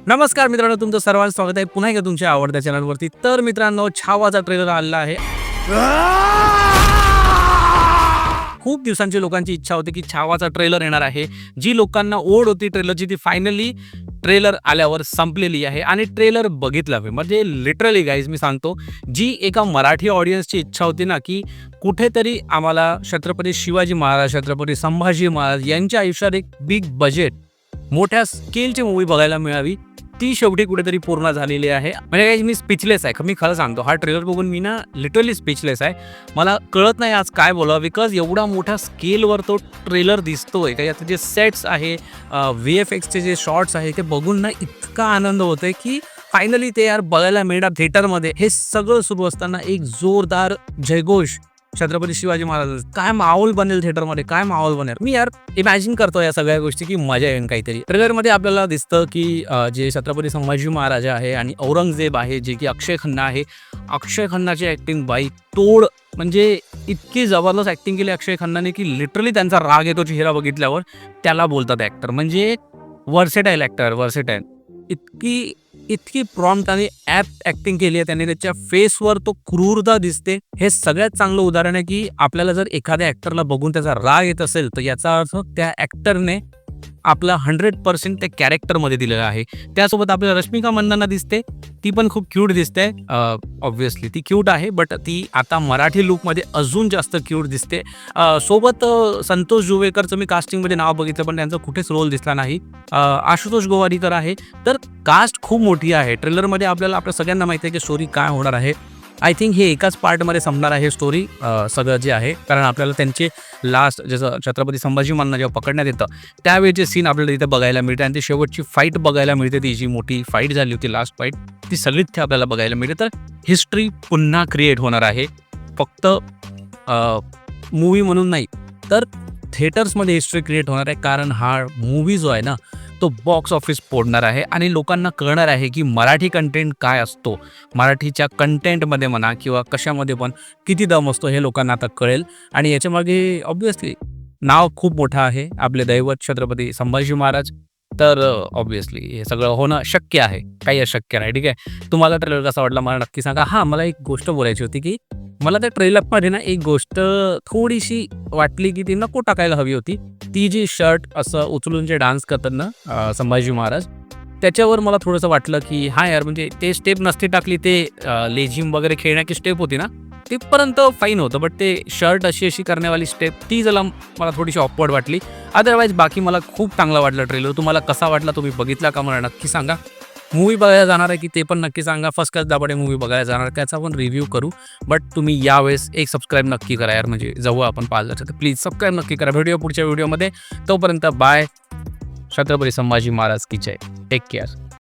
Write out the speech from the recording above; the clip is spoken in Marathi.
नमस्कार मित्रांनो, तुमचं सर्वांचं स्वागत आहे पुन्हा एकदा तुमच्या आवडत्या चॅनलवरती. तर मित्रांनो, छावाचा ट्रेलर आलेला आहे. खूप दिवसांची लोकांची इच्छा होती की छावाचा ट्रेलर येणार आहे. जी लोकांना ओढ होती ट्रेलरची ती फायनली ट्रेलर आल्यावर संपलेली आहे आणि ट्रेलर बघितला म्हणजे लिटरली गाईज मी सांगतो, जी एका मराठी ऑडियन्सची इच्छा होती ना की कुठेतरी आम्हाला छत्रपती शिवाजी महाराज, छत्रपती संभाजी महाराज यांच्या आयुष्यात एक बिग बजेट मोठ्या स्केलची मूवी बघायला मिळावी, ती शेवटी कुठेतरी पूर्ण झालेली आहे. म्हणजे मी स्पीचलेस आहे. मी खरं सांगतो, हा ट्रेलर बघून मी ना लिटरली स्पीचलेस आहे. मला कळत नाही आज काय बोलावं, बिकॉज एवढा मोठ्या स्केलवर तो ट्रेलर दिसतोय का. याचे जे सेट्स आहे, VFXचे जे शॉर्ट्स आहे, ते बघून ना इतका आनंद होतोय की फायनली ते यार बघायला मिळणार थिएटरमध्ये. हे सगळं सुरू असताना एक जोरदार जयघोष छत्रपती शिवाजी महाराज. काय माहोल बनेल थिएटरमध्ये, काय माहोल बनेल. मी यार इमॅजिन करतो या सगळ्या गोष्टी की मजा येईल काहीतरी. ट्रेलरमध्ये आपल्याला दिसतं की जे छत्रपती संभाजी महाराज आहे आणि औरंगजेब आहे, जे की अक्षय खन्ना आहे. अक्षय खन्नाची ॲक्टिंग बाई तोड, म्हणजे इतकी जबरदस्त ॲक्टिंग केली अक्षय खन्नाने की लिटरली त्यांचा राग येतो चेहरा बघितल्यावर. त्याला बोलतात ॲक्टर, म्हणजे वर्सेटाईल ॲक्टर, वर्सेटाईल. इतकी प्रॉम्प्ट आणि ॲप्ट ॲक्टिंग केली आहे त्याने. त्याच्या फेसवर तो क्रूरता दिसते. हे सगळ्यात चांगलं उदाहरण आहे की आपल्याला जर एखाद्या ॲक्टरला बघून त्याचा राग येत असेल तर याचा अर्थ त्या ॲक्टरने आपला 100% त्या कॅरेक्टरमध्ये दिलेलं आहे. त्यासोबत आपल्याला रश्मिका मंदाना दिसते, ती पण खूप क्यूट दिसते. ऑब्व्हियसली ती क्यूट आहे, बट ती आता मराठी लुकमध्ये अजून जास्त क्यूट दिसते. सोबत संतोष जुवेकरचं मी कास्टिंगमध्ये नाव बघितलं पण त्यांचा कुठेच रोल दिसला नाही. आशुतोष गोवारीकर आहे. तर कास्ट खूप मोठी आहे. ट्रेलरमध्ये आपल्या सगळ्यांना माहिती आहे की स्टोरी काय होणार आहे. आय थिंक हे एकाच पार्टमध्ये संपणार आहे स्टोरी सगळं जे आहे, कारण आपल्याला त्यांचे लास्ट जसं छत्रपती संभाजी महाराजांना जेव्हा पकडण्यात येतं त्यावेळेचे सीन आपल्याला इथे बघायला मिळते आणि ती शेवटची फाईट बघायला मिळते. ती जी मोठी फाईट झाली होती लास्ट फाईट, ती सगळीच ते आपल्याला बघायला मिळते. तर हिस्ट्री पुन्हा क्रिएट होणार आहे. फक्त मूवी म्हणून नाही तर थिएटर्समध्ये हिस्ट्री क्रिएट होणार आहे, कारण हा मूवी जो आहे ना तो बॉक्स ऑफिस फोडणार आहे आणि लोकांना कळणार आहे की मराठी कंटेंट काय असतो. मराठीच्या कंटेंटमध्ये म्हणा किंवा कशामध्ये पण किती दम असतो हे लोकांना आता कळेल. आणि याच्यामागे ऑब्व्हियसली नाव खूप मोठं आहे, आपले दैवत छत्रपती संभाजी महाराज. तर ऑब्व्हियसली हे सगळं होणं शक्य आहे, काही अशक्य नाही. ठीक आहे, तुम्हाला ट्रेलर कसा वाटला मला नक्की सांगा. हां, मला एक गोष्ट बोलायची होती की मला त्या ट्रेलरमध्ये ना एक गोष्ट थोडीशी वाटली की ती नको टाकायला हवी होती. ती जी शर्ट असं उचलून जे डान्स करतात ना संभाजी महाराज, त्याच्यावर मला थोडंसं वाटलं की हां यार, म्हणजे ते स्टेप नसती टाकली, ते लेझिम वगैरे खेळण्याची स्टेप होती ना, तिथपर्यंत फाईन होतं. बट ते शर्ट अशी करण्यावाली स्टेप ती जरा मला थोडीशी ऑकवर्ड वाटली. अदरवाईज बाकी मला खूप चांगला वाटला ट्रेलर. तुम्हाला कसा वाटला, तुम्ही बघितला का मला नक्की सांगा. मूवी बघायला जाणार आहे की ते पण नक्की सांगा. फर्स्ट क्लास दाभाडे मूवी बघायला जाणार त्याचा पण रिव्ह्यू करू. बट तुम्ही यावेळेस एक सबस्क्राईब नक्की करा यार, म्हणजे जवळ आपण 5,000 तर प्लीज सबस्क्राईब नक्की करा. भेटूया पुढच्या व्हिडिओमध्ये. तोपर्यंत बाय. छत्रपती संभाजी महाराज की जय. Take care.